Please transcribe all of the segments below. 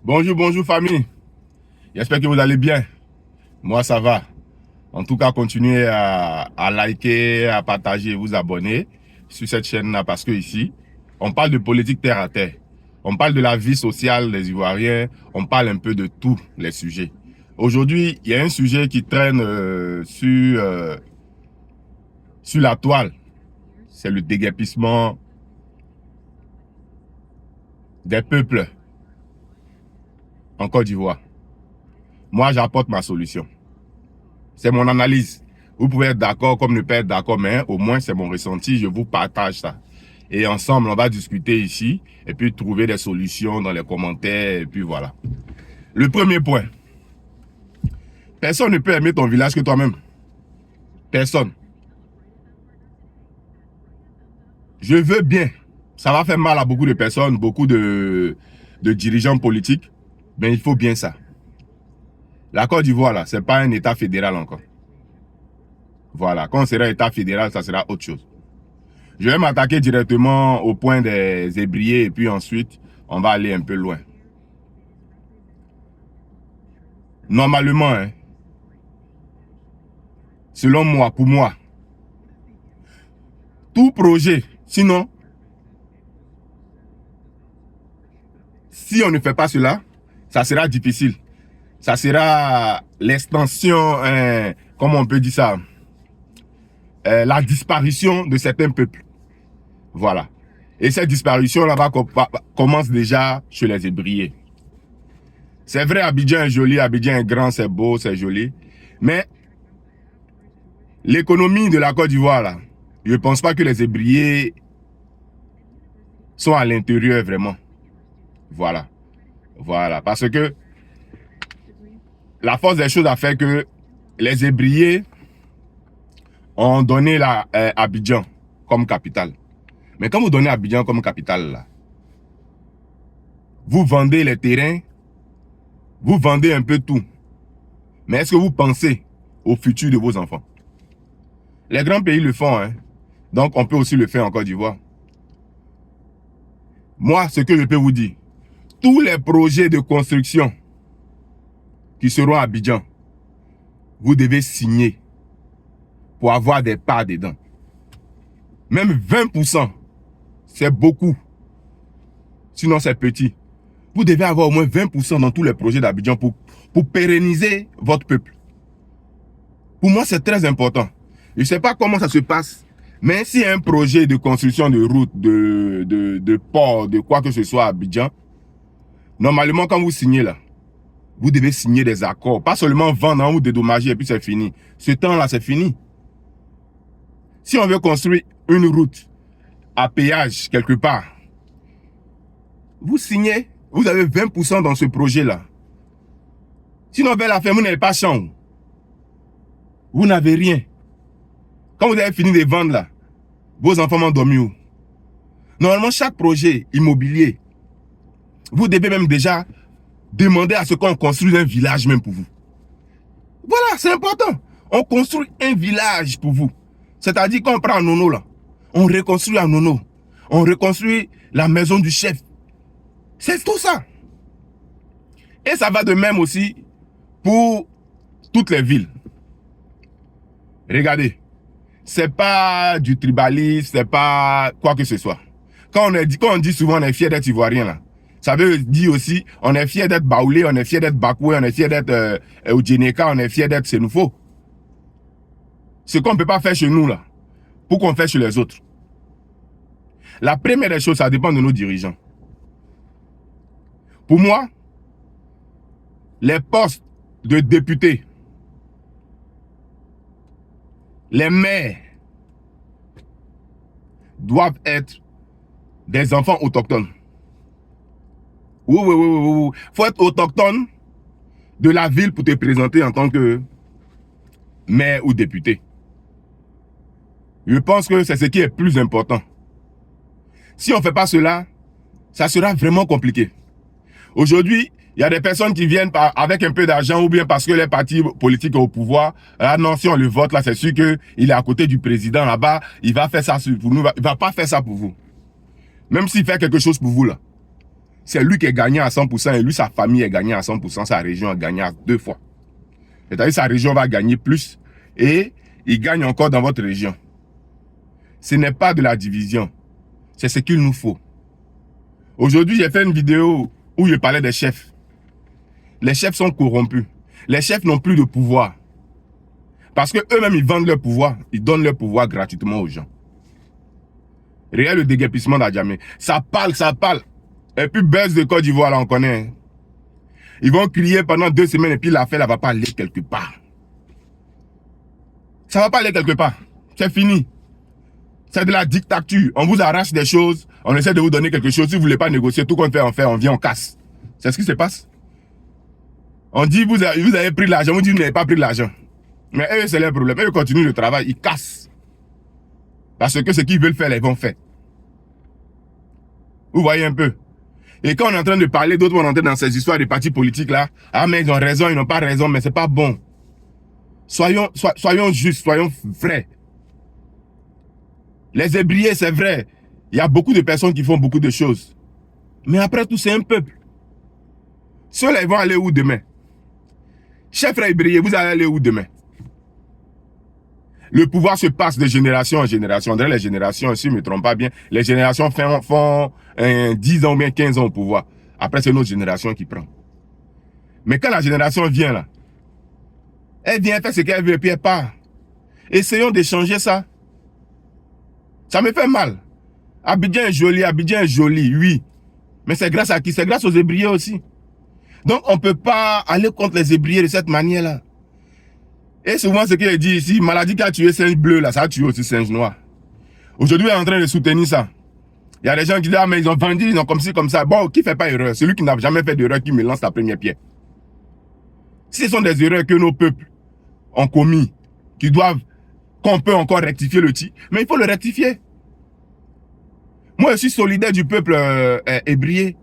Bonjour, bonjour famille. J'espère que vous allez bien. Moi, ça va. En tout cas, continuez à liker, à partager et vous abonner sur cette chaîne-là parce que ici, on parle de politique terre à terre. On parle de la vie sociale des Ivoiriens. On parle un peu de tous les sujets. Aujourd'hui, il y a un sujet qui traîne sur la toile. C'est le déguerpissement des peuples en Côte d'Ivoire. Moi, j'apporte ma solution. C'est mon analyse. Vous pouvez être d'accord comme ne pas être d'accord, mais au moins c'est mon ressenti, je vous partage ça. Et ensemble, on va discuter ici et puis trouver des solutions dans les commentaires et puis voilà. Le premier point. Personne ne peut aimer ton village que toi-même. Personne. Je veux bien. Ça va faire mal à beaucoup de personnes, beaucoup de dirigeants politiques, mais il faut bien ça. La Côte d'Ivoire, là, ce n'est pas un État fédéral encore. Voilà, quand on sera État fédéral, ça sera autre chose. Je vais m'attaquer directement au point des ébriers et puis ensuite, on va aller un peu loin. Normalement, hein, selon moi, pour moi, tout projet, sinon, si on ne fait pas cela, ça sera difficile. Ça sera l'extension, comment on peut dire ça, la disparition de certains peuples. Voilà. Et cette disparition là-bas commence déjà chez les ébriers. C'est vrai, Abidjan est joli, Abidjan est grand, c'est beau, c'est joli. Mais l'économie de la Côte d'Ivoire, là, je ne pense pas que les ébriers sont à l'intérieur vraiment. Voilà. Voilà. Parce que la force des choses a fait que les ébriers ont donné Abidjan comme capitale. Mais quand vous donnez Abidjan comme capitale, là, vous vendez les terrains, vous vendez un peu tout. Mais est-ce que vous pensez au futur de vos enfants? Les grands pays le font, hein. Donc on peut aussi le faire en Côte d'Ivoire. Moi, ce que je peux vous dire, tous les projets de construction qui seront à Abidjan, vous devez signer pour avoir des parts dedans. Même 20%, c'est beaucoup. Sinon, c'est petit. Vous devez avoir au moins 20% dans tous les projets d'Abidjan pour pérenniser votre peuple. Pour moi, c'est très important. Je ne sais pas comment ça se passe, mais s'il y a un projet de construction de route, de port, de quoi que ce soit à Abidjan, normalement, quand vous signez là, vous devez signer des accords. Pas seulement vendre ou dédommager et puis c'est fini. Ce temps-là, c'est fini. Si on veut construire une route à péage quelque part, vous signez, vous avez 20% dans ce projet-là. Sinon, vers la fin, vous n'avez pas chambre. Vous n'avez rien. Quand vous avez fini de vendre là, vos enfants vont dormir où? Normalement, chaque projet immobilier, vous devez même déjà demander à ce qu'on construise un village même pour vous. Voilà, c'est important. On construit un village pour vous. C'est-à-dire qu'on prend un nono là, on reconstruit un nono. On reconstruit la maison du chef. C'est tout ça. Et ça va de même aussi pour toutes les villes. Regardez, c'est pas du tribalisme, c'est pas quoi que ce soit. Quand on dit souvent on est fier d'être ivoirien là, ça veut dire aussi on est fier d'être baoulé, on est fier d'être bakoué, on est fier d'être Oudjeneka, on est fier d'être Sénoufo. Ce qu'on ne peut pas faire chez nous là, pour qu'on fasse chez les autres. La première des choses, ça dépend de nos dirigeants. Pour moi, les postes de députés, les maires doivent être des enfants autochtones. Oui. Il faut être autochtone de la ville pour te présenter en tant que maire ou député. Je pense que c'est ce qui est plus important. Si on ne fait pas cela, ça sera vraiment compliqué. Aujourd'hui, il y a des personnes qui viennent avec un peu d'argent ou bien parce que les partis politiques sont au pouvoir. Ah non, si on le vote là, c'est sûr qu'il est à côté du président là-bas. Il va faire ça pour nous. Il ne va pas faire ça pour vous. Même s'il fait quelque chose pour vous là. c'est lui qui est gagnant à 100% et lui, sa famille est gagnant à 100%, sa région a gagné à 2 fois. C'est-à-dire sa région va gagner plus et il gagne encore dans votre région. Ce n'est pas de la division, c'est ce qu'il nous faut. Aujourd'hui, j'ai fait une vidéo où je parlais des chefs. Les chefs sont corrompus. Les chefs n'ont plus de pouvoir. Parce qu'eux-mêmes, ils vendent leur pouvoir. Ils donnent leur pouvoir gratuitement aux gens. Regarde le déguerpissement d'Adjamé. Ça parle, ça parle. Et puis, Buzz de Côte d'Ivoire, là, on connaît. Ils vont crier pendant 2 semaines et puis l'affaire, là, va pas aller quelque part. Ça va pas aller quelque part. C'est fini. C'est de la dictature. On vous arrache des choses. On essaie de vous donner quelque chose. Si vous ne voulez pas négocier, tout qu'on fait, on vient, on casse. C'est ce qui se passe. On dit, vous avez pris de l'argent. Vous dites, vous n'avez pas pris de l'argent. Mais eux, c'est leur problème. Eux, ils continuent le travail. Ils cassent. Parce que ce qu'ils veulent faire, ils vont faire. Vous voyez un peu. Et quand on est en train de parler, d'autres vont entrer dans ces histoires de partis politiques là. Ah, mais ils ont raison, ils n'ont pas raison, mais c'est pas bon. Soyons justes, soyons vrais. Les ébriers, c'est vrai. Il y a beaucoup de personnes qui font beaucoup de choses. Mais après tout, c'est un peuple. Ceux-là, ils vont aller où demain? Chef ébrier, vous allez aller où demain? Le pouvoir se passe de génération en génération. Les générations, si je ne me trompe pas bien, les générations font 10 ans ou bien 15 ans au pouvoir. Après, c'est notre génération qui prend. Mais quand la génération vient là, elle vient faire ce qu'elle veut et puis elle part. Essayons de changer ça. Ça me fait mal. Abidjan est joli, oui. Mais c'est grâce à qui? C'est grâce aux ébriers aussi. Donc, on ne peut pas aller contre les ébriers de cette manière-là. Et souvent, ce qu'il dit ici, maladie qui a tué singe bleu, là, ça a tué aussi singe noir. Aujourd'hui, on est en train de soutenir ça. Il y a des gens qui disent, ah, mais ils ont vendu, ils ont comme ci, comme ça. Bon, qui ne fait pas erreur? Celui qui n'a jamais fait d'erreur, qui me lance la première pierre. Si ce sont des erreurs que nos peuples ont commis, qu'on peut encore rectifier le tir, mais il faut le rectifier. Moi, je suis solidaire du peuple ébrié.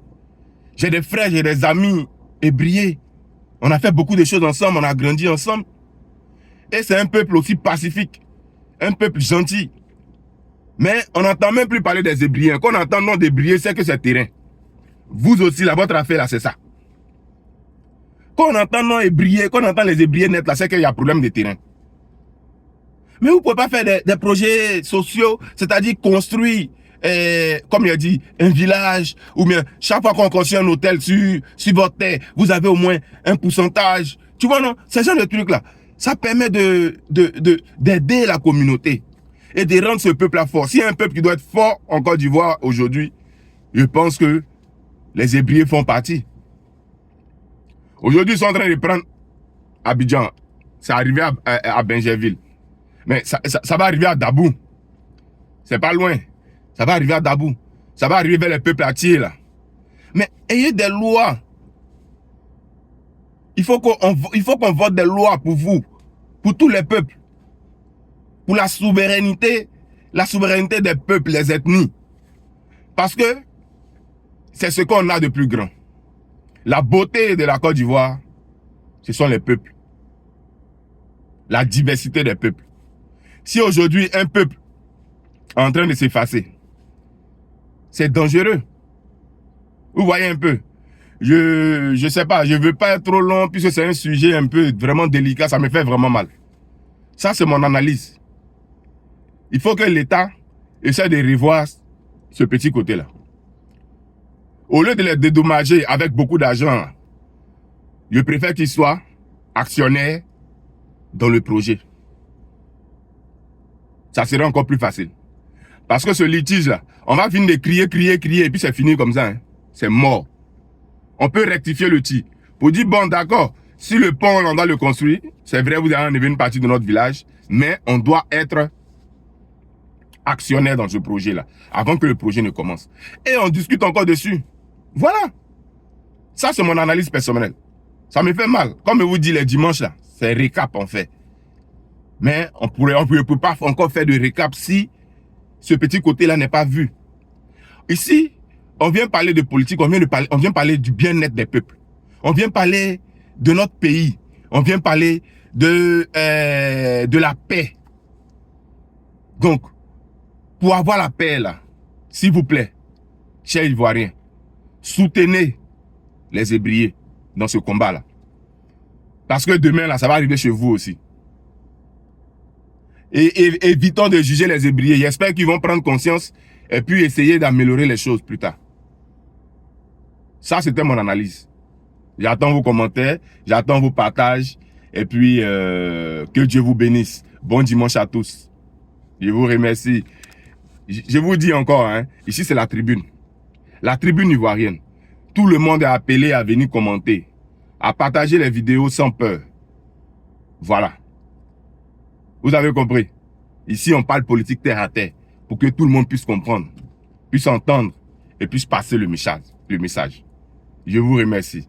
J'ai des frères, j'ai des amis ébriés. On a fait beaucoup de choses ensemble, on a grandi ensemble. Et c'est un peuple aussi pacifique, un peuple gentil. Mais on n'entend même plus parler des ébriers. Quand on entend le nom d'ébrier, c'est que c'est terrain. Vous aussi, là, votre affaire, là, c'est ça. Quand on entend non ébrier, quand on entend les ébriers net, là, c'est qu'il y a problème de terrain. Mais vous ne pouvez pas faire des projets sociaux, c'est-à-dire construire, comme il a dit, un village, ou bien chaque fois qu'on construit un hôtel sur votre terre, vous avez au moins un pourcentage. Tu vois, non? C'est ce genre de truc-là. Ça permet d'aider la communauté et de rendre ce peuple-là fort. S'il y a un peuple qui doit être fort en Côte d'Ivoire aujourd'hui, je pense que les ébriers font partie. Aujourd'hui, ils sont en train de prendre Abidjan. C'est arrivé à Benjerville. Mais ça va arriver à Dabou. C'est pas loin. Ça va arriver à Dabou. Ça va arriver vers les peuples atiers là. Mais ayez des lois. Il faut qu'on vote des lois pour vous, pour tous les peuples, pour la souveraineté des peuples, les ethnies. Parce que c'est ce qu'on a de plus grand. La beauté de la Côte d'Ivoire, ce sont les peuples. La diversité des peuples. Si aujourd'hui un peuple est en train de s'effacer, c'est dangereux. Vous voyez un peu. Je sais pas, je veux pas être trop long puisque c'est un sujet un peu vraiment délicat, ça me fait vraiment mal. Ça, c'est mon analyse. Il faut que l'État essaie de revoir ce petit côté-là. Au lieu de les dédommager avec beaucoup d'argent, je préfère qu'ils soient actionnaires dans le projet. Ça serait encore plus facile. Parce que ce litige-là, on va finir de crier, et puis c'est fini comme ça. Hein. C'est mort. On peut rectifier le tir. Pour dire, bon, d'accord, si le pont, on doit le construire, c'est vrai, vous allez enlever une partie de notre village, mais on doit être actionnaire dans ce projet-là, avant que le projet ne commence. Et on discute encore dessus. Voilà. Ça, c'est mon analyse personnelle. Ça me fait mal. Comme je vous dis les dimanches, là, c'est récap, on fait. Mais on ne peut pas encore faire de récap si ce petit côté-là n'est pas vu. Ici, on vient parler de politique, on vient parler du bien-être des peuples. On vient parler de notre pays. On vient parler de la paix. Donc, pour avoir la paix là, s'il vous plaît, chers Ivoiriens, Soutenez les ébriers dans ce combat-là. Parce que demain, là, ça va arriver chez vous aussi. Et évitons de juger les ébriers. J'espère qu'ils vont prendre conscience et puis essayer d'améliorer les choses plus tard. Ça, c'était mon analyse. J'attends vos commentaires, j'attends vos partages. Et puis, que Dieu vous bénisse. Bon dimanche à tous. Je vous remercie. Je vous dis encore, hein, ici c'est la tribune. La tribune ivoirienne. Tout le monde est appelé à venir commenter, à partager les vidéos sans peur. Voilà. Vous avez compris. Ici, on parle politique terre à terre pour que tout le monde puisse comprendre, puisse entendre et puisse passer le message. Je vous remercie.